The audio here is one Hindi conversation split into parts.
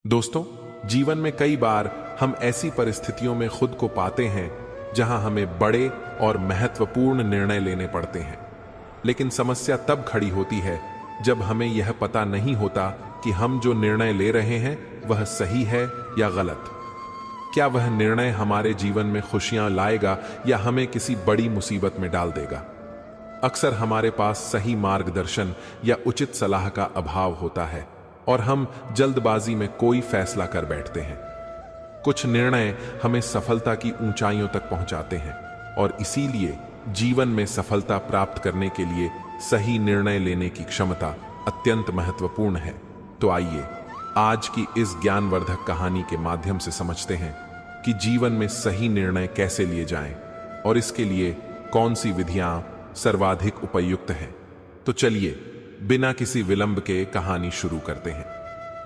दोस्तों, जीवन में कई बार हम ऐसी परिस्थितियों में खुद को पाते हैं जहां हमें बड़े और महत्वपूर्ण निर्णय लेने पड़ते हैं। लेकिन समस्या तब खड़ी होती है जब हमें यह पता नहीं होता कि हम जो निर्णय ले रहे हैं वह सही है या गलत। क्या वह निर्णय हमारे जीवन में खुशियां लाएगा या हमें किसी बड़ी मुसीबत में डाल देगा। अक्सर हमारे पास सही मार्गदर्शन या उचित सलाह का अभाव होता है और हम जल्दबाजी में कोई फैसला कर बैठते हैं। कुछ निर्णय हमें सफलता की ऊंचाइयों तक पहुंचाते हैं और इसीलिए जीवन में सफलता प्राप्त करने के लिए सही निर्णय लेने की क्षमता अत्यंत महत्वपूर्ण है। तो आइए आज की इस ज्ञानवर्धक कहानी के माध्यम से समझते हैं कि जीवन में सही निर्णय कैसे लिए जाएं और इसके लिए कौन सी विधियां सर्वाधिक उपयुक्त हैं। तो चलिए बिना किसी विलंब के कहानी शुरू करते हैं।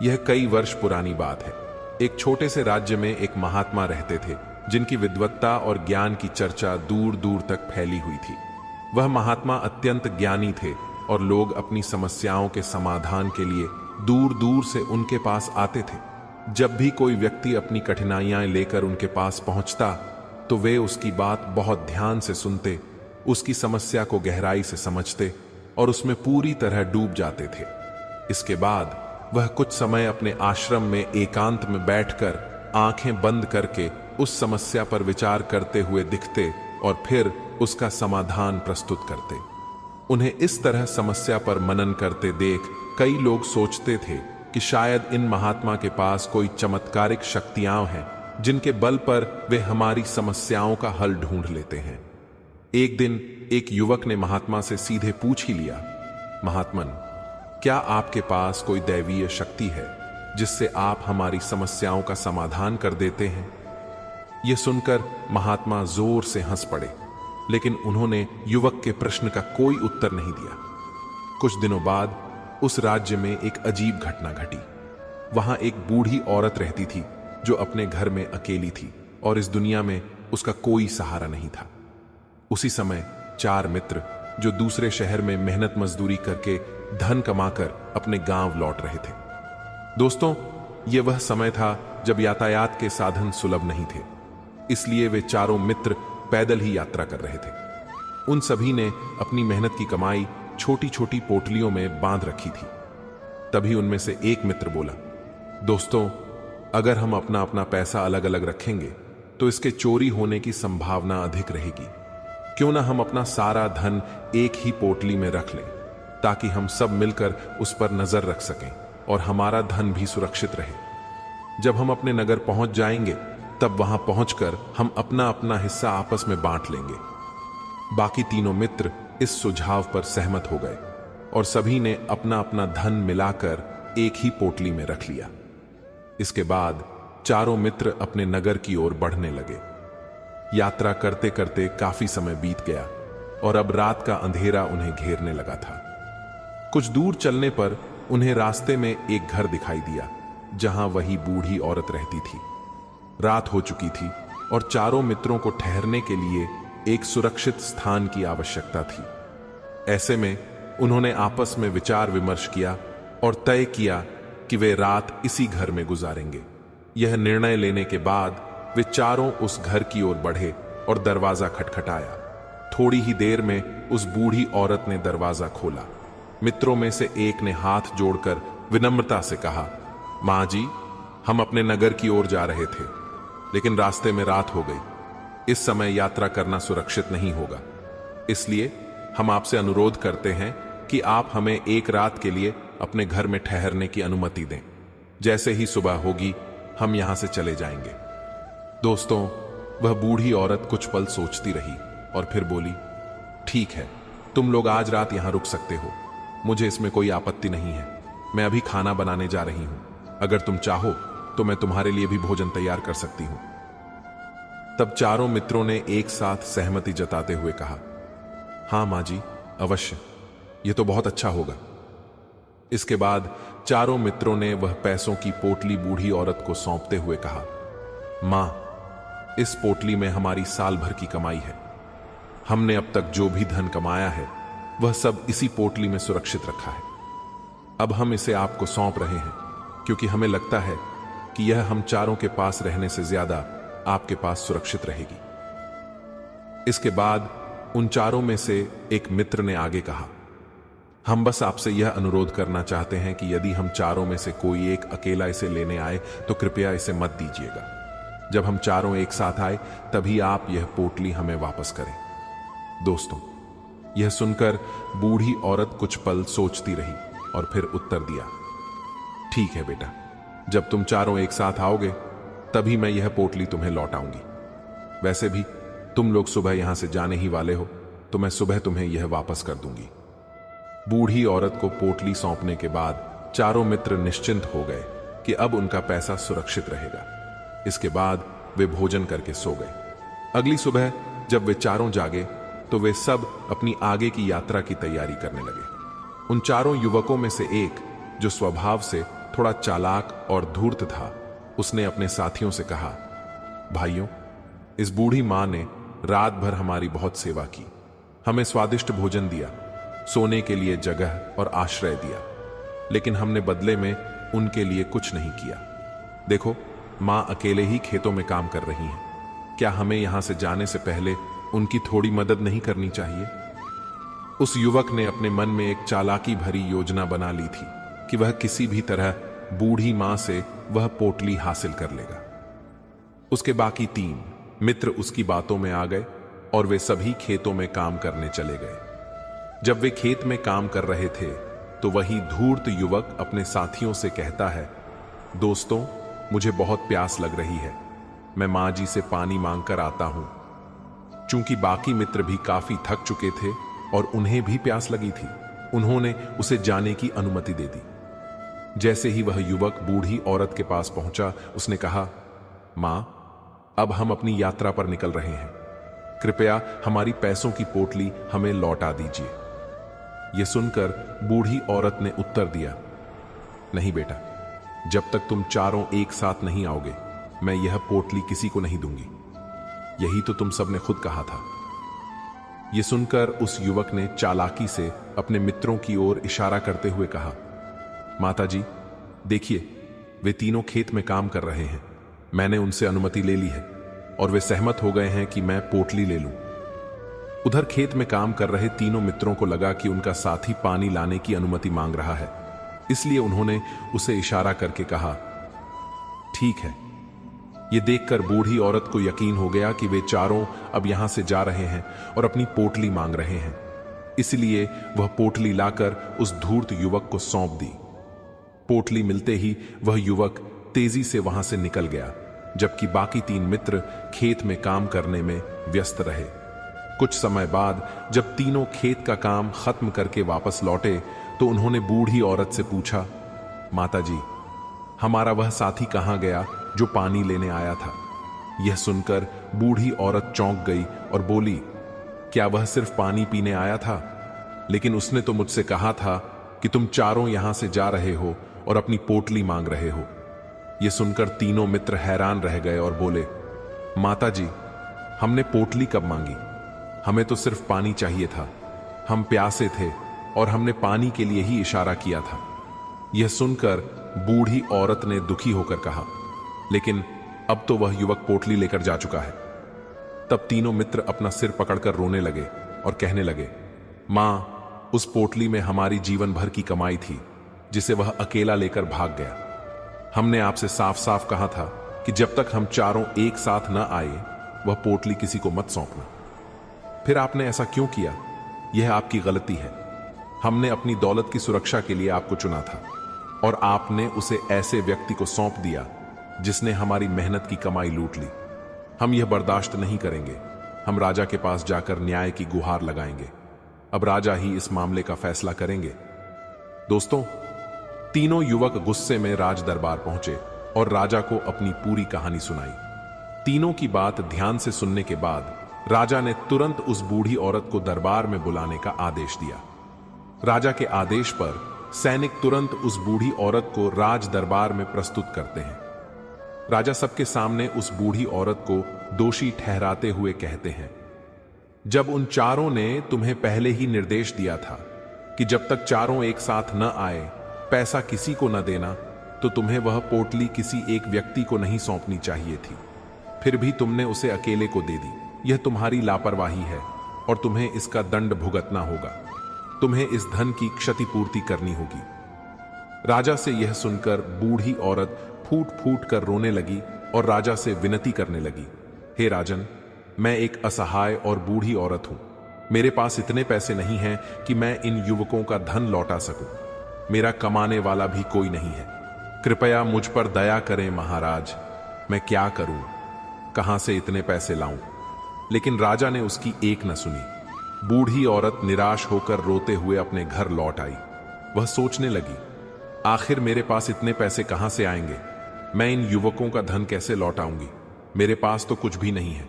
यह कई वर्ष पुरानी बात है। एक छोटे से राज्य में एक महात्मा रहते थे जिनकी विद्वत्ता और ज्ञान की चर्चा दूर दूर तक फैली हुई थी। वह महात्मा अत्यंत ज्ञानी थे और लोग अपनी समस्याओं के समाधान के लिए दूर दूर से उनके पास आते थे। जब भी कोई व्यक्ति अपनी कठिनाइयां लेकर उनके पास पहुंचता तो वे उसकी बात बहुत ध्यान से सुनते, उसकी समस्या को गहराई से समझते और उसमें पूरी तरह डूब जाते थे। इसके बाद वह कुछ समय अपने आश्रम में एकांत में बैठकर आंखें बंद करके उस समस्या पर विचार करते हुए दिखते और फिर उसका समाधान प्रस्तुत करते। उन्हें इस तरह समस्या पर मनन करते देख कई लोग सोचते थे कि शायद इन महात्मा के पास कोई चमत्कारिक शक्तियां हैं जिनके बल पर वे हमारी समस्याओं का हल ढूंढ लेते हैं। एक दिन एक युवक ने महात्मा से सीधे पूछ ही लिया, महात्मन, क्या आपके पास कोई दैवीय शक्ति है जिससे आप हमारी समस्याओं का समाधान कर देते हैं? यह सुनकर महात्मा जोर से हंस पड़े, लेकिन उन्होंने युवक के प्रश्न का कोई उत्तर नहीं दिया। कुछ दिनों बाद उस राज्य में एक अजीब घटना घटी। वहां एक बूढ़ी औरत रहती थी जो अपने घर में अकेली थी और इस दुनिया में उसका कोई सहारा नहीं था। उसी समय 4 मित्र जो दूसरे शहर में मेहनत मजदूरी करके धन कमाकर अपने गांव लौट रहे थे। दोस्तों, यह वह समय था जब यातायात के साधन सुलभ नहीं थे, इसलिए वे चारों मित्र पैदल ही यात्रा कर रहे थे। उन सभी ने अपनी मेहनत की कमाई छोटी छोटी पोटलियों में बांध रखी थी। तभी उनमें से एक मित्र बोला, दोस्तों, अगर हम अपना अपना पैसा अलग अलग रखेंगे तो इसके चोरी होने की संभावना अधिक रहेगी। क्यों ना हम अपना सारा धन एक ही पोटली में रख लें ताकि हम सब मिलकर उस पर नजर रख सकें और हमारा धन भी सुरक्षित रहे। जब हम अपने नगर पहुंच जाएंगे तब वहां पहुंचकर हम अपना अपना हिस्सा आपस में बांट लेंगे। बाकी तीनों मित्र इस सुझाव पर सहमत हो गए और सभी ने अपना अपना धन मिलाकर एक ही पोटली में रख लिया। इसके बाद चारों मित्र अपने नगर की ओर बढ़ने लगे। यात्रा करते करते काफी समय बीत गया और अब रात का अंधेरा उन्हें घेरने लगा था। कुछ दूर चलने पर उन्हें रास्ते में एक घर दिखाई दिया जहां वही बूढ़ी औरत रहती थी। रात हो चुकी थी और चारों मित्रों को ठहरने के लिए एक सुरक्षित स्थान की आवश्यकता थी। ऐसे में उन्होंने आपस में विचार विमर्श किया और तय किया कि वे रात इसी घर में गुजारेंगे। यह निर्णय लेने के बाद वे चारों उस घर की ओर बढ़े और दरवाजा खटखटाया। थोड़ी ही देर में उस बूढ़ी औरत ने दरवाजा खोला। मित्रों में से एक ने हाथ जोड़कर विनम्रता से कहा, मां जी, हम अपने नगर की ओर जा रहे थे, लेकिन रास्ते में रात हो गई। इस समय यात्रा करना सुरक्षित नहीं होगा, इसलिए हम आपसे अनुरोध करते हैं कि आप हमें एक रात के लिए अपने घर में ठहरने की अनुमति दें। जैसे ही सुबह होगी हम यहां से चले जाएंगे। दोस्तों, वह बूढ़ी औरत कुछ पल सोचती रही और फिर बोली, ठीक है, तुम लोग आज रात यहां रुक सकते हो, मुझे इसमें कोई आपत्ति नहीं है। मैं अभी खाना बनाने जा रही हूं, अगर तुम चाहो तो मैं तुम्हारे लिए भी भोजन तैयार कर सकती हूं। तब चारों मित्रों ने एक साथ सहमति जताते हुए कहा, हां मां जी, अवश्य, यह तो बहुत अच्छा होगा। इसके बाद चारों मित्रों ने वह पैसों की पोटली बूढ़ी औरत को सौंपते हुए कहा, मां, इस पोटली में हमारी साल भर की कमाई है। हमने अब तक जो भी धन कमाया है वह सब इसी पोटली में सुरक्षित रखा है। अब हम इसे आपको सौंप रहे हैं क्योंकि हमें लगता है कि यह हम चारों के पास रहने से ज्यादा आपके पास सुरक्षित रहेगी। इसके बाद उन चारों में से एक मित्र ने आगे कहा, हम बस आपसे यह अनुरोध करना चाहते हैं कि यदि हम चारों में से कोई एक अकेला इसे लेने आए तो कृपया इसे मत दीजिएगा। जब हम चारों एक साथ आए तभी आप यह पोटली हमें वापस करें। दोस्तों, यह सुनकर बूढ़ी औरत कुछ पल सोचती रही और फिर उत्तर दिया, ठीक है बेटा, जब तुम चारों एक साथ आओगे तभी मैं यह पोटली तुम्हें लौटाऊंगी। वैसे भी तुम लोग सुबह यहां से जाने ही वाले हो, तो मैं सुबह तुम्हें यह वापस कर दूंगी। बूढ़ी औरत को पोटली सौंपने के बाद चारों मित्र निश्चिंत हो गए कि अब उनका पैसा सुरक्षित रहेगा। इसके बाद वे भोजन करके सो गए। अगली सुबह जब वे चारों जागे तो वे सब अपनी आगे की यात्रा की तैयारी करने लगे। उन चारों युवकों में से एक, जो स्वभाव से थोड़ा चालाक और धूर्त था, उसने अपने साथियों से कहा, भाइयों, इस बूढ़ी मां ने रात भर हमारी बहुत सेवा की, हमें स्वादिष्ट भोजन दिया, सोने के लिए जगह और आश्रय दिया, लेकिन हमने बदले में उनके लिए कुछ नहीं किया। देखो, मां अकेले ही खेतों में काम कर रही हैं। क्या हमें यहां से जाने से पहले उनकी थोड़ी मदद नहीं करनी चाहिए? उस युवक ने अपने मन में एक चालाकी भरी योजना बना ली थी कि वह किसी भी तरह बूढ़ी मां से वह पोटली हासिल कर लेगा। उसके बाकी 3 मित्र उसकी बातों में आ गए और वे सभी खेतों में काम करने चले गए। जब वे खेत में काम कर रहे थे तो वही धूर्त युवक अपने साथियों से कहता है, दोस्तों, मुझे बहुत प्यास लग रही है, मैं मां जी से पानी मांगकर आता हूं। चूंकि बाकी मित्र भी काफी थक चुके थे और उन्हें भी प्यास लगी थी, उन्होंने उसे जाने की अनुमति दे दी। जैसे ही वह युवक बूढ़ी औरत के पास पहुंचा, उसने कहा, मां, अब हम अपनी यात्रा पर निकल रहे हैं, कृपया हमारी पैसों की पोटली हमें लौटा दीजिए। यह सुनकर बूढ़ी औरत ने उत्तर दिया, नहीं बेटा, जब तक तुम चारों एक साथ नहीं आओगे मैं यह पोटली किसी को नहीं दूंगी। यही तो तुम सबने खुद कहा था। यह सुनकर उस युवक ने चालाकी से अपने मित्रों की ओर इशारा करते हुए कहा, माताजी, देखिए, वे तीनों खेत में काम कर रहे हैं, मैंने उनसे अनुमति ले ली है और वे सहमत हो गए हैं कि मैं पोटली ले लूं। उधर खेत में काम कर रहे तीनों मित्रों को लगा कि उनका साथी पानी लाने की अनुमति मांग रहा है, इसलिए उन्होंने उसे इशारा करके कहा, ठीक है। यह देखकर बूढ़ी औरत को यकीन हो गया कि वे चारों अब यहां से जा रहे हैं और अपनी पोटली मांग रहे हैं, इसलिए वह पोटली लाकर उस धूर्त युवक को सौंप दी। पोटली मिलते ही वह युवक तेजी से वहां से निकल गया, जबकि बाकी 3 मित्र खेत में काम करने में व्यस्त रहे। कुछ समय बाद जब तीनों खेत का काम खत्म करके वापस लौटे तो उन्होंने बूढ़ी औरत से पूछा, माताजी, हमारा वह साथी कहां गया जो पानी लेने आया था? यह सुनकर बूढ़ी औरत चौंक गई और बोली, क्या वह सिर्फ पानी पीने आया था? लेकिन उसने तो मुझसे कहा था कि तुम चारों यहां से जा रहे हो और अपनी पोटली मांग रहे हो। यह सुनकर तीनों मित्र हैरान रह गए और बोले, माताजी, हमने पोटली कब मांगी? हमें तो सिर्फ पानी चाहिए था, हम प्यासे थे और हमने पानी के लिए ही इशारा किया था। यह सुनकर बूढ़ी औरत ने दुखी होकर कहा, लेकिन अब तो वह युवक पोटली लेकर जा चुका है। तब तीनों मित्र अपना सिर पकड़कर रोने लगे और कहने लगे, मां, उस पोटली में हमारी जीवन भर की कमाई थी जिसे वह अकेला लेकर भाग गया। हमने आपसे साफ साफ कहा था कि जब तक हम चारों एक साथ न आए वह पोटली किसी को मत सौंपना। फिर आपने ऐसा क्यों किया? यह आपकी गलती है। हमने अपनी दौलत की सुरक्षा के लिए आपको चुना था और आपने उसे ऐसे व्यक्ति को सौंप दिया जिसने हमारी मेहनत की कमाई लूट ली। हम यह बर्दाश्त नहीं करेंगे। हम राजा के पास जाकर न्याय की गुहार लगाएंगे। अब राजा ही इस मामले का फैसला करेंगे। दोस्तों, तीनों युवक गुस्से में राज दरबार पहुंचे और राजा को अपनी पूरी कहानी सुनाई। तीनों की बात ध्यान से सुनने के बाद राजा ने तुरंत उस बूढ़ी औरत को दरबार में बुलाने का आदेश दिया। राजा के आदेश पर सैनिक तुरंत उस बूढ़ी औरत को राज दरबार में प्रस्तुत करते हैं। राजा सबके सामने उस बूढ़ी औरत को दोषी ठहराते हुए कहते हैं, जब उन चारों ने तुम्हें पहले ही निर्देश दिया था कि जब तक चारों एक साथ न आए पैसा किसी को न देना, तो तुम्हें वह पोटली किसी एक व्यक्ति को नहीं सौंपनी चाहिए थी। फिर भी तुमने उसे अकेले को दे दी। यह तुम्हारी लापरवाही है और तुम्हें इसका दंड भुगतना होगा। तुम्हें इस धन की क्षतिपूर्ति करनी होगी। राजा से यह सुनकर बूढ़ी औरत फूट फूट कर रोने लगी और राजा से विनती करने लगी, हे राजन, मैं एक असहाय और बूढ़ी औरत हूं। मेरे पास इतने पैसे नहीं हैं कि मैं इन युवकों का धन लौटा सकूं। मेरा कमाने वाला भी कोई नहीं है। कृपया मुझ पर दया करें महाराज। मैं क्या करूं? कहां से इतने पैसे लाऊं? लेकिन राजा ने उसकी एक न सुनी। बूढ़ी औरत निराश होकर रोते हुए अपने घर लौट आई। वह सोचने लगी, आखिर मेरे पास इतने पैसे कहां से आएंगे? मैं इन युवकों का धन कैसे लौटाऊंगी? मेरे पास तो कुछ भी नहीं है।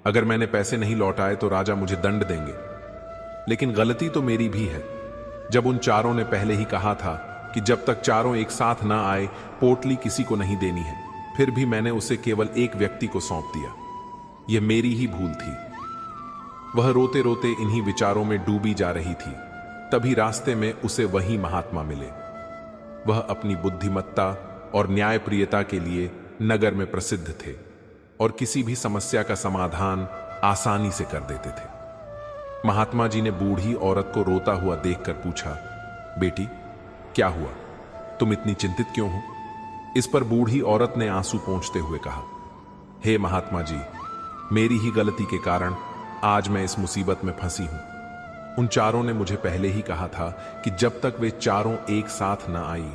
अगर मैंने पैसे नहीं लौटाए तो राजा मुझे दंड देंगे। लेकिन गलती तो मेरी भी है। जब उन चारों ने पहले ही कहा था कि जब तक चारों एक साथ ना आए पोटली किसी को नहीं देनी है, फिर भी मैंने उसे केवल एक व्यक्ति को सौंप दिया। यह मेरी ही भूल थी। वह रोते रोते इन्हीं विचारों में डूबी जा रही थी। तभी रास्ते में उसे वही महात्मा मिले। वह अपनी बुद्धिमत्ता और न्यायप्रियता के लिए नगर में प्रसिद्ध थे और किसी भी समस्या का समाधान आसानी से कर देते थे। महात्मा जी ने बूढ़ी औरत को रोता हुआ देखकर पूछा, बेटी, क्या हुआ? तुम इतनी चिंतित क्यों हो? इस पर बूढ़ी औरत ने आंसू पोंछते हुए कहा, हे महात्मा जी, मेरी ही गलती के कारण आज मैं इस मुसीबत में फंसी हूं। उन चारों ने मुझे पहले ही कहा था कि जब तक वे चारों एक साथ न आई,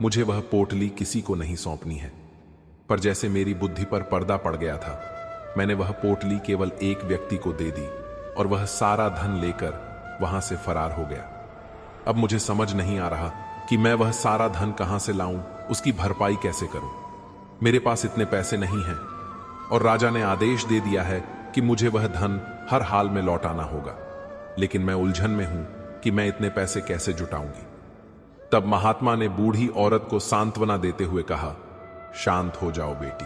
मुझे वह पोटली किसी को नहीं सौंपनी है। पर जैसे मेरी बुद्धि पर पर्दा पड़ गया था, मैंने वह पोटली केवल एक व्यक्ति को दे दी और वह सारा धन लेकर वहां से फरार हो गया। अब मुझे समझ नहीं आ रहा कि मैं वह सारा धन कहां से लाऊं, उसकी भरपाई कैसे करूं। मेरे पास इतने पैसे नहीं हैं और राजा ने आदेश दे दिया है कि मुझे वह धन हर हाल में लौटाना होगा। लेकिन मैं उलझन में हूं कि मैं इतने पैसे कैसे जुटाऊंगी। तब महात्मा ने बूढ़ी औरत को सांत्वना देते हुए कहा, शांत हो जाओ बेटी,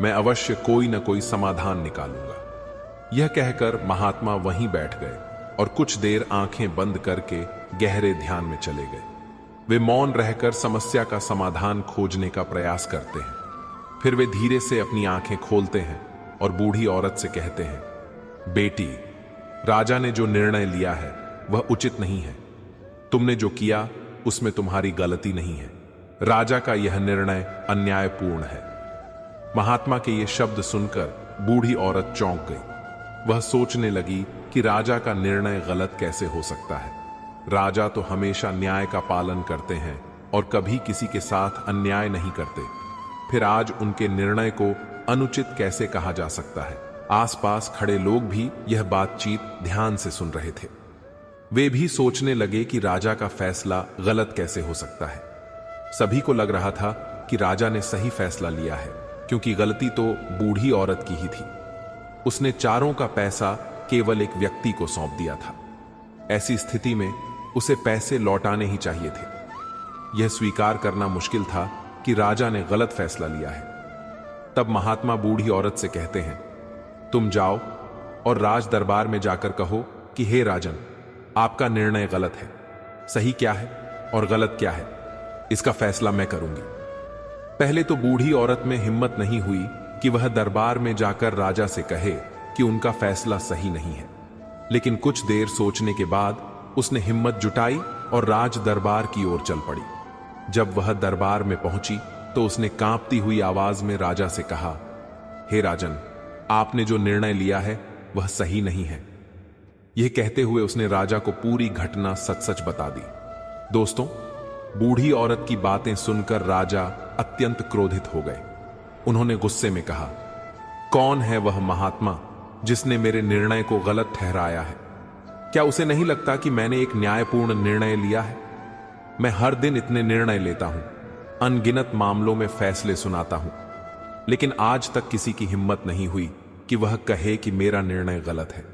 मैं अवश्य कोई न कोई समाधान निकालूंगा। यह कहकर महात्मा वहीं बैठ गए और कुछ देर आंखें बंद करके गहरे ध्यान में चले गए। वे मौन रहकर समस्या का समाधान खोजने का प्रयास करते हैं। फिर वे धीरे से अपनी आंखें खोलते हैं और बूढ़ी औरत से कहते हैं, बेटी, राजा ने जो निर्णय लिया है वह उचित नहीं है। तुमने जो किया उसमें तुम्हारी गलती नहीं है। राजा का यह निर्णय अन्यायपूर्ण है। महात्मा के ये शब्द सुनकर बूढ़ी औरत चौंक गई। वह सोचने लगी कि राजा का निर्णय गलत कैसे हो सकता है। राजा तो हमेशा न्याय का पालन करते हैं और कभी किसी के साथ अन्याय नहीं करते। फिर आज उनके निर्णय को अनुचित कैसे कहा जा सकता है। आसपास खड़े लोग भी यह बातचीत ध्यान से सुन रहे थे। वे भी सोचने लगे कि राजा का फैसला गलत कैसे हो सकता है। सभी को लग रहा था कि राजा ने सही फैसला लिया है, क्योंकि गलती तो बूढ़ी औरत की ही थी। उसने चारों का पैसा केवल एक व्यक्ति को सौंप दिया था। ऐसी स्थिति में उसे पैसे लौटाने ही चाहिए थे। यह स्वीकार करना मुश्किल था कि राजा ने गलत फैसला लिया है। तब महात्मा बूढ़ी औरत से कहते हैं, तुम जाओ और राज दरबार में जाकर कहो कि हे राजन, आपका निर्णय गलत है। सही क्या है और गलत क्या है, इसका फैसला मैं करूंगी। पहले तो बूढ़ी औरत में हिम्मत नहीं हुई कि वह दरबार में जाकर राजा से कहे कि उनका फैसला सही नहीं है। लेकिन कुछ देर सोचने के बाद उसने हिम्मत जुटाई और राज दरबार की ओर चल पड़ी। जब वह दरबार में पहुंची तो उसने कांपती हुई आवाज में राजा से कहा, हे राजन, आपने जो निर्णय लिया है वह सही नहीं है। यह कहते हुए उसने राजा को पूरी घटना सच सच बता दी। दोस्तों, बूढ़ी औरत की बातें सुनकर राजा अत्यंत क्रोधित हो गए। उन्होंने गुस्से में कहा, कौन है वह महात्मा जिसने मेरे निर्णय को गलत ठहराया है? क्या उसे नहीं लगता कि मैंने एक न्यायपूर्ण निर्णय लिया है? मैं हर दिन इतने निर्णय लेता हूं, अनगिनत मामलों में फैसले सुनाता हूं, लेकिन आज तक किसी की हिम्मत नहीं हुई कि वह कहे कि मेरा निर्णय गलत है।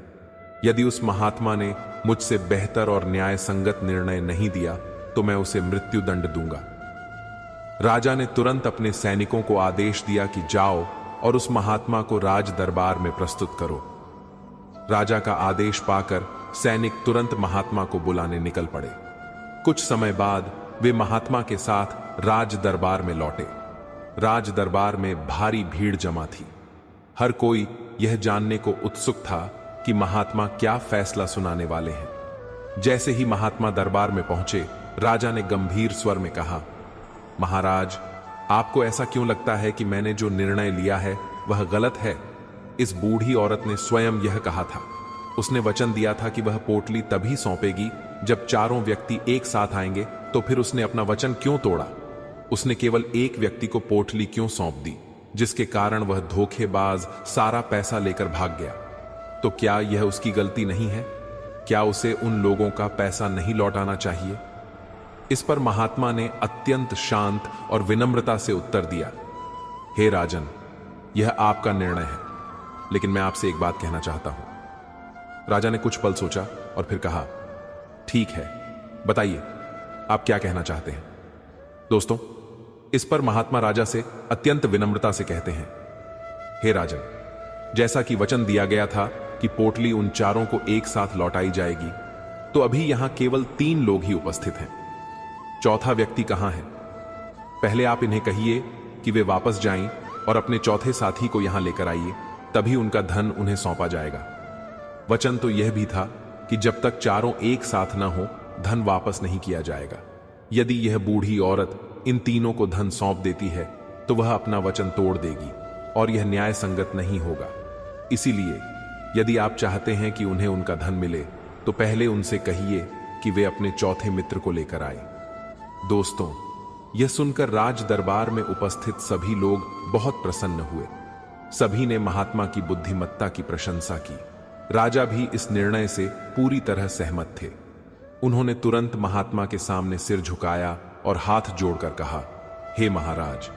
यदि उस महात्मा ने मुझसे बेहतर और न्याय संगत निर्णय नहीं दिया तो मैं उसे मृत्यु दंड दूंगा। राजा ने तुरंत अपने सैनिकों को आदेश दिया कि जाओ और उस महात्मा को राज दरबार में प्रस्तुत करो। राजा का आदेश पाकर सैनिक तुरंत महात्मा को बुलाने निकल पड़े। कुछ समय बाद वे महात्मा के साथ राज दरबार में लौटे। राज दरबार में भारी भीड़ जमा थी। हर कोई यह जानने को उत्सुक था कि महात्मा क्या फैसला सुनाने वाले हैं। जैसे ही महात्मा दरबार में पहुंचे, राजा ने गंभीर स्वर में कहा, महाराज, आपको ऐसा क्यों लगता है कि मैंने जो निर्णय लिया है वह गलत है? इस बूढ़ी औरत ने स्वयं यह कहा था। उसने वचन दिया था कि वह पोटली तभी सौंपेगी जब चारों व्यक्ति एक साथ आएंगे, तो फिर उसने अपना वचन क्यों तोड़ा? उसने केवल एक व्यक्ति को पोटली क्यों सौंप दी, जिसके कारण वह धोखेबाज सारा पैसा लेकर भाग गया? तो क्या यह उसकी गलती नहीं है? क्या उसे उन लोगों का पैसा नहीं लौटाना चाहिए? इस पर महात्मा ने अत्यंत शांत और विनम्रता से उत्तर दिया, हे राजन, यह आपका निर्णय है, लेकिन मैं आपसे एक बात कहना चाहता हूं। राजा ने कुछ पल सोचा और फिर कहा, ठीक है, बताइए, आप क्या कहना चाहते हैं? दोस्तों, इस पर महात्मा राजा से अत्यंत विनम्रता से कहते हैं, हे राजन, जैसा कि वचन दिया गया था कि पोटली उन चारों को एक साथ लौटाई जाएगी, तो अभी यहां केवल 3 लोग ही उपस्थित हैं। चौथा व्यक्ति कहां है? पहले आप इन्हें कहिए कि वे वापस जाएं और अपने चौथे साथी को यहां लेकर आइए, तभी उनका धन उन्हें सौंपा जाएगा। वचन तो यह भी था कि जब तक चारों एक साथ न हो, धन वापस नहीं किया जाएगा। यदि यह बूढ़ी औरत इन तीनों को धन सौंप देती है, तो वह अपना वचन तोड़ देगी और यह न्याय संगत नहीं होगा। इसीलिए यदि आप चाहते हैं कि उन्हें उनका धन मिले, तो पहले उनसे कहिए कि वे अपने चौथे मित्र को लेकर आए। दोस्तों, यह सुनकर राज दरबार में उपस्थित सभी लोग बहुत प्रसन्न हुए। सभी ने महात्मा की बुद्धिमत्ता की प्रशंसा की। राजा भी इस निर्णय से पूरी तरह सहमत थे। उन्होंने तुरंत महात्मा के सामने सिर झुकाया और हाथ जोड़कर कहा, हे महाराज,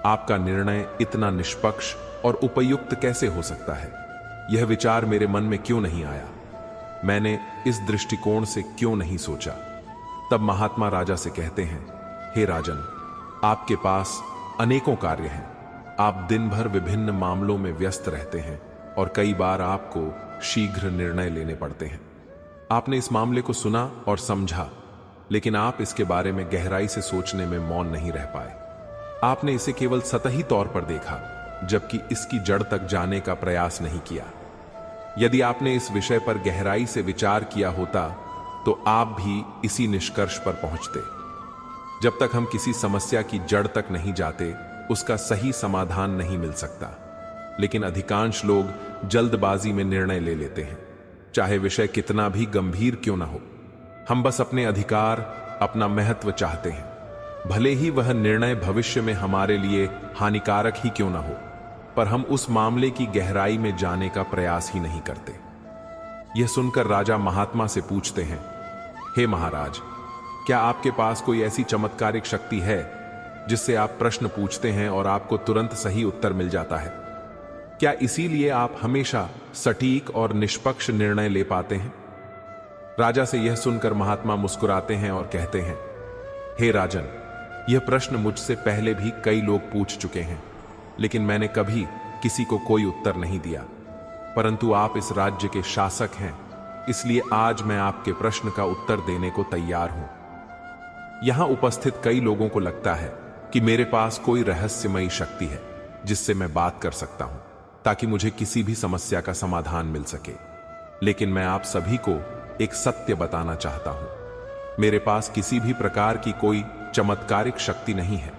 आपका निर्णय इतना निष्पक्ष और उपयुक्त कैसे हो सकता है? यह विचार मेरे मन में क्यों नहीं आया? मैंने इस दृष्टिकोण से क्यों नहीं सोचा? तब महात्मा राजा से कहते हैं, हे राजन, आपके पास अनेकों कार्य हैं। आप दिन भर विभिन्न मामलों में व्यस्त रहते हैं और कई बार आपको शीघ्र निर्णय लेने पड़ते हैं। आपने इस मामले को सुना और समझा, लेकिन आप इसके बारे में गहराई से सोचने में मौन नहीं रह पाए। आपने इसे केवल सतही तौर पर देखा, जबकि इसकी जड़ तक जाने का प्रयास नहीं किया। यदि आपने इस विषय पर गहराई से विचार किया होता, तो आप भी इसी निष्कर्ष पर पहुंचते। जब तक हम किसी समस्या की जड़ तक नहीं जाते, उसका सही समाधान नहीं मिल सकता। लेकिन अधिकांश लोग जल्दबाजी में निर्णय ले लेते हैं, चाहे विषय कितना भी गंभीर क्यों ना हो। हम बस अपने अधिकार, अपना महत्व चाहते हैं, भले ही वह निर्णय भविष्य में हमारे लिए हानिकारक ही क्यों ना हो, पर हम उस मामले की गहराई में जाने का प्रयास ही नहीं करते। यह सुनकर राजा महात्मा से पूछते हैं, हे महाराज, क्या आपके पास कोई ऐसी चमत्कारिक शक्ति है जिससे आप प्रश्न पूछते हैं और आपको तुरंत सही उत्तर मिल जाता है? क्या इसीलिए आप हमेशा सटीक और निष्पक्ष निर्णय ले पाते हैं? राजा से यह सुनकर महात्मा मुस्कुराते हैं और कहते हैं, हे राजन, यह प्रश्न मुझसे पहले भी कई लोग पूछ चुके हैं, लेकिन मैंने कभी किसी को कोई उत्तर नहीं दिया। परंतु आप इस राज्य के शासक हैं, इसलिए आज मैं आपके प्रश्न का उत्तर देने को तैयार हूं। यहां उपस्थित कई लोगों को लगता है कि मेरे पास कोई रहस्यमयी शक्ति है जिससे मैं बात कर सकता हूं, ताकि मुझे किसी भी समस्या का समाधान मिल सके। लेकिन मैं आप सभी को एक सत्य बताना चाहता हूं। मेरे पास किसी भी प्रकार की कोई चमत्कारिक शक्ति नहीं है।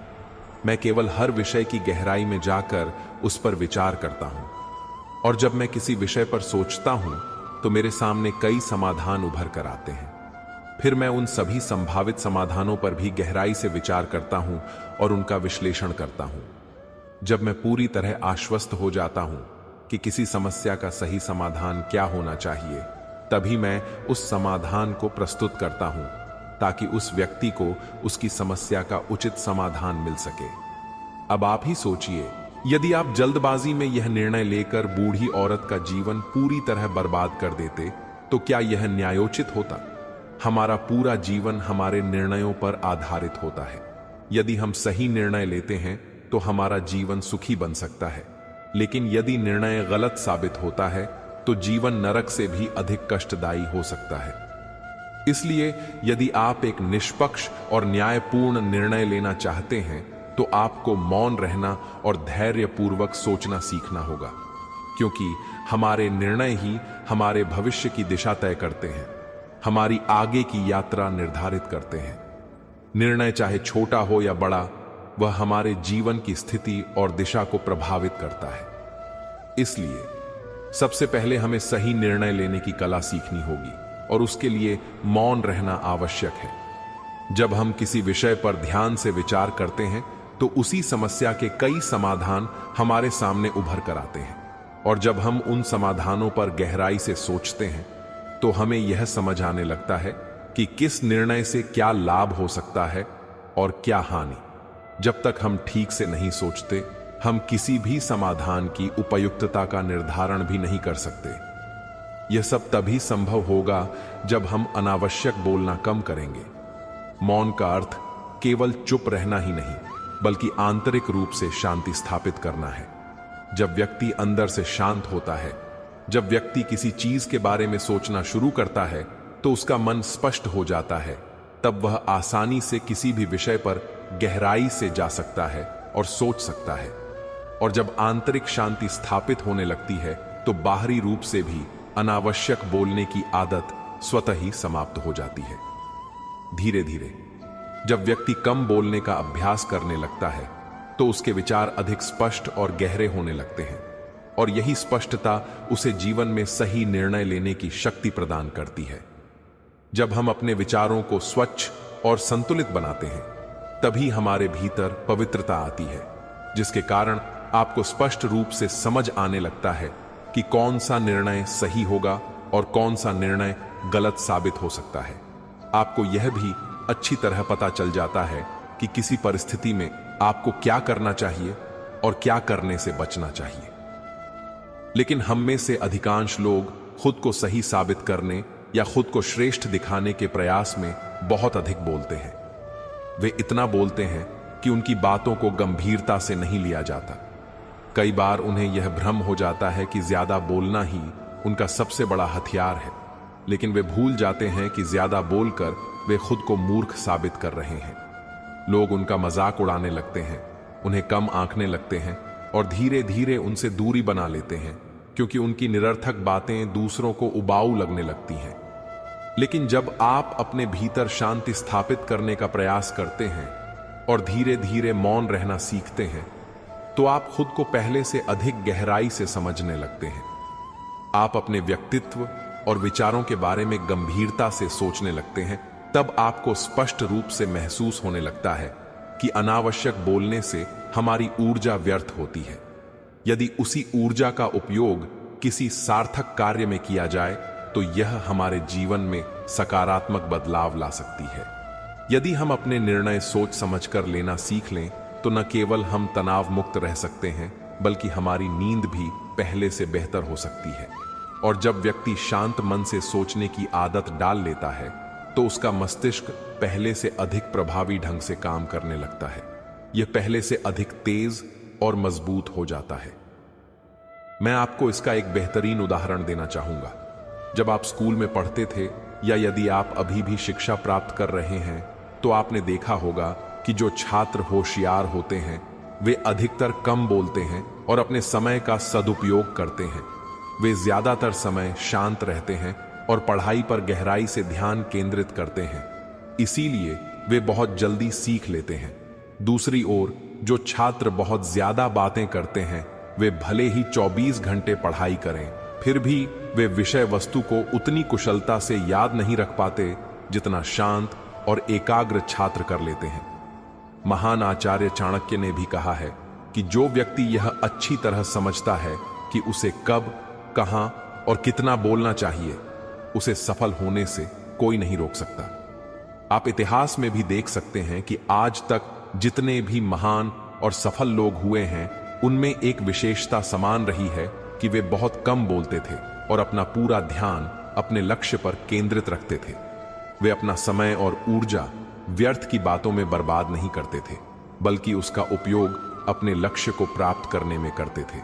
मैं केवल हर विषय की गहराई में जाकर उस पर विचार करता हूं, और जब मैं किसी विषय पर सोचता हूं तो मेरे सामने कई समाधान उभर कर आते हैं। फिर मैं उन सभी संभावित समाधानों पर भी गहराई से विचार करता हूं और उनका विश्लेषण करता हूं। जब मैं पूरी तरह आश्वस्त हो जाता हूं कि किसी समस्या का सही समाधान क्या होना चाहिए, तभी मैं उस समाधान को प्रस्तुत करता हूं, ताकि उस व्यक्ति को उसकी समस्या का उचित समाधान मिल सके। अब आप ही सोचिए, यदि आप जल्दबाजी में यह निर्णय लेकर बूढ़ी औरत का जीवन पूरी तरह बर्बाद कर देते, तो क्या यह न्यायोचित होता? हमारा पूरा जीवन हमारे निर्णयों पर आधारित होता है। यदि हम सही निर्णय लेते हैं तो हमारा जीवन सुखी बन सकता है, लेकिन यदि निर्णय गलत साबित होता है तो जीवन नरक से भी अधिक कष्टदायी हो सकता है। इसलिए यदि आप एक निष्पक्ष और न्यायपूर्ण निर्णय लेना चाहते हैं तो आपको मौन रहना और धैर्यपूर्वक सोचना सीखना होगा, क्योंकि हमारे निर्णय ही हमारे भविष्य की दिशा तय करते हैं, हमारी आगे की यात्रा निर्धारित करते हैं। निर्णय चाहे छोटा हो या बड़ा, वह हमारे जीवन की स्थिति और दिशा को प्रभावित करता है। इसलिए सबसे पहले हमें सही निर्णय लेने की कला सीखनी होगी और उसके लिए मौन रहना आवश्यक है। जब हम किसी विषय पर ध्यान से विचार करते हैं तो उसी समस्या के कई समाधान हमारे सामने उभर कर आते हैं, और जब हम उन समाधानों पर गहराई से सोचते हैं तो हमें यह समझ आने लगता है कि किस निर्णय से क्या लाभ हो सकता है और क्या हानि। जब तक हम ठीक से नहीं सोचते, हम किसी भी समाधान की उपयुक्तता का निर्धारण भी नहीं कर सकते। यह सब तभी संभव होगा जब हम अनावश्यक बोलना कम करेंगे। मौन का अर्थ केवल चुप रहना ही नहीं, बल्कि आंतरिक रूप से शांति स्थापित करना है। जब व्यक्ति अंदर से शांत होता है, जब व्यक्ति किसी चीज के बारे में सोचना शुरू करता है तो उसका मन स्पष्ट हो जाता है। तब वह आसानी से किसी भी विषय पर गहराई से जा सकता है और सोच सकता है। और जब आंतरिक शांति स्थापित होने लगती है तो बाहरी रूप से भी अनावश्यक बोलने की आदत स्वतः ही समाप्त हो जाती है। धीरे धीरे जब व्यक्ति कम बोलने का अभ्यास करने लगता है तो उसके विचार अधिक स्पष्ट और गहरे होने लगते हैं, और यही स्पष्टता उसे जीवन में सही निर्णय लेने की शक्ति प्रदान करती है। जब हम अपने विचारों को स्वच्छ और संतुलित बनाते हैं, तभी हमारे भीतर पवित्रता आती है, जिसके कारण आपको स्पष्ट रूप से समझ आने लगता है कि कौन सा निर्णय सही होगा और कौन सा निर्णय गलत साबित हो सकता है। आपको यह भी अच्छी तरह पता चल जाता है कि किसी परिस्थिति में आपको क्या करना चाहिए और क्या करने से बचना चाहिए। लेकिन हम में से अधिकांश लोग खुद को सही साबित करने या खुद को श्रेष्ठ दिखाने के प्रयास में बहुत अधिक बोलते हैं। वे इतना बोलते हैं कि उनकी बातों को गंभीरता से नहीं लिया जाता। कई बार उन्हें यह भ्रम हो जाता है कि ज्यादा बोलना ही उनका सबसे बड़ा हथियार है, लेकिन वे भूल जाते हैं कि ज्यादा बोलकर वे खुद को मूर्ख साबित कर रहे हैं। लोग उनका मजाक उड़ाने लगते हैं, उन्हें कम आंकने लगते हैं और धीरे धीरे उनसे दूरी बना लेते हैं, क्योंकि उनकी निरर्थक बातें दूसरों को उबाऊ लगने लगती हैं। लेकिन जब आप अपने भीतर शांति स्थापित करने का प्रयास करते हैं और धीरे धीरे मौन रहना सीखते हैं, तो आप खुद को पहले से अधिक गहराई से समझने लगते हैं। आप अपने व्यक्तित्व और विचारों के बारे में गंभीरता से सोचने लगते हैं। तब आपको स्पष्ट रूप से महसूस होने लगता है कि अनावश्यक बोलने से हमारी ऊर्जा व्यर्थ होती है। यदि उसी ऊर्जा का उपयोग किसी सार्थक कार्य में किया जाए तो यह हमारे जीवन में सकारात्मक बदलाव ला सकती है। यदि हम अपने निर्णय सोच समझकर लेना सीख लें तो न केवल हम तनाव मुक्त रह सकते हैं, बल्कि हमारी नींद भी पहले से बेहतर हो सकती है। और जब व्यक्ति शांत मन से सोचने की आदत डाल लेता है तो उसका मस्तिष्क पहले से अधिक प्रभावी ढंग से काम करने लगता है। यह पहले से अधिक तेज और मजबूत हो जाता है। मैं आपको इसका एक बेहतरीन उदाहरण देना चाहूंगा। जब आप स्कूल में पढ़ते थे या यदि आप अभी भी शिक्षा प्राप्त कर रहे हैं तो आपने देखा होगा कि जो छात्र होशियार होते हैं वे अधिकतर कम बोलते हैं और अपने समय का सदुपयोग करते हैं। वे ज्यादातर समय शांत रहते हैं और पढ़ाई पर गहराई से ध्यान केंद्रित करते हैं, इसीलिए वे बहुत जल्दी सीख लेते हैं। दूसरी ओर जो छात्र बहुत ज्यादा बातें करते हैं वे भले ही 24 घंटे पढ़ाई करें, फिर भी वे विषय वस्तु को उतनी कुशलता से याद नहीं रख पाते जितना शांत और एकाग्र छात्र कर लेते हैं। महान आचार्य चाणक्य ने भी कहा है कि जो व्यक्ति यह अच्छी तरह समझता है कि उसे कब, कहां और कितना बोलना चाहिए, उसे सफल होने से कोई नहीं रोक सकता। आप इतिहास में भी देख सकते हैं कि आज तक जितने भी महान और सफल लोग हुए हैं उनमें एक विशेषता समान रही है कि वे बहुत कम बोलते थे और अपना पूरा ध्यान अपने लक्ष्य पर केंद्रित रखते थे। वे अपना समय और ऊर्जा व्यर्थ की बातों में बर्बाद नहीं करते थे, बल्कि उसका उपयोग अपने लक्ष्य को प्राप्त करने में करते थे।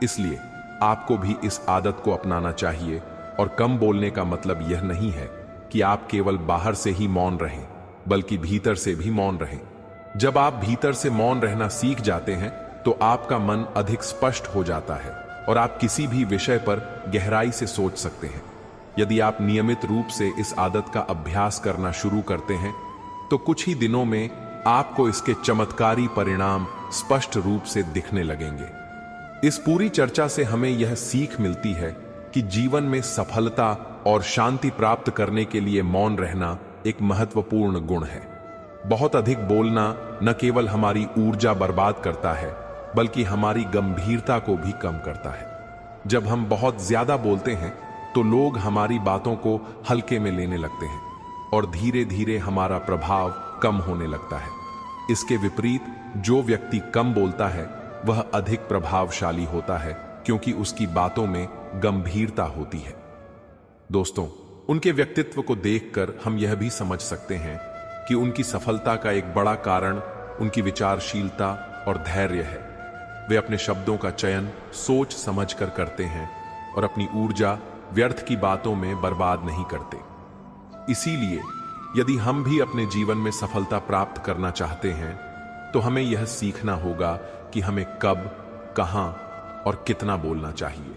इसलिए आपको भी इस आदत को अपनाना चाहिए और कम बोलने का मतलब यह नहीं है कि आप केवल बाहर से ही मौन रहें, बल्कि भीतर से भी मौन रहें। जब आप भीतर से मौन रहना सीख जाते हैं तो आपका मन अधिक स्पष्ट हो जाता है और आप किसी भी विषय पर गहराई से सोच सकते हैं। यदि आप नियमित रूप से इस आदत का अभ्यास करना शुरू करते हैं तो कुछ ही दिनों में आपको इसके चमत्कारी परिणाम स्पष्ट रूप से दिखने लगेंगे। इस पूरी चर्चा से हमें यह सीख मिलती है कि जीवन में सफलता और शांति प्राप्त करने के लिए मौन रहना एक महत्वपूर्ण गुण है। बहुत अधिक बोलना न केवल हमारी ऊर्जा बर्बाद करता है, बल्कि हमारी गंभीरता को भी कम करता है। जब हम बहुत ज्यादा बोलते हैं तो लोग हमारी बातों को हल्के में लेने लगते हैं और धीरे धीरे हमारा प्रभाव कम होने लगता है। इसके विपरीत जो व्यक्ति कम बोलता है वह अधिक प्रभावशाली होता है, क्योंकि उसकी बातों में गंभीरता होती है। दोस्तों, उनके व्यक्तित्व को देखकर हम यह भी समझ सकते हैं कि उनकी सफलता का एक बड़ा कारण उनकी विचारशीलता और धैर्य है। वे अपने शब्दों का चयन सोच समझकर करते हैं और अपनी ऊर्जा व्यर्थ की बातों में बर्बाद नहीं करते। इसीलिए यदि हम भी अपने जीवन में सफलता प्राप्त करना चाहते हैं तो हमें यह सीखना होगा कि हमें कब, कहां और कितना बोलना चाहिए।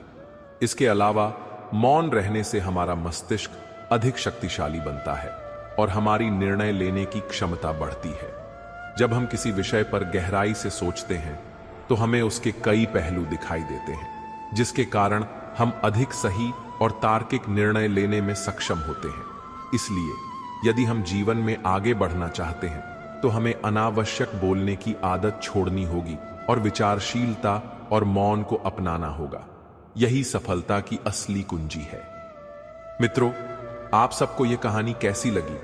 इसके अलावा मौन रहने से हमारा मस्तिष्क अधिक शक्तिशाली बनता है और हमारी निर्णय लेने की क्षमता बढ़ती है। जब हम किसी विषय पर गहराई से सोचते हैं तो हमें उसके कई पहलू दिखाई देते हैं, जिसके कारण हम अधिक सही और तार्किक निर्णय लेने में सक्षम होते हैं। इसलिए यदि हम जीवन में आगे बढ़ना चाहते हैं तो हमें अनावश्यक बोलने की आदत छोड़नी होगी और विचारशीलता और मौन को अपनाना होगा। यही सफलता की असली कुंजी है। मित्रों, आप सबको यह कहानी कैसी लगी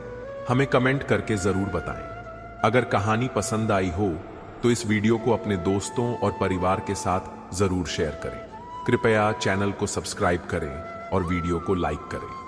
हमें कमेंट करके जरूर बताएं। अगर कहानी पसंद आई हो तो इस वीडियो को अपने दोस्तों और परिवार के साथ जरूर शेयर करें। कृपया चैनल को सब्सक्राइब करें और वीडियो को लाइक करें।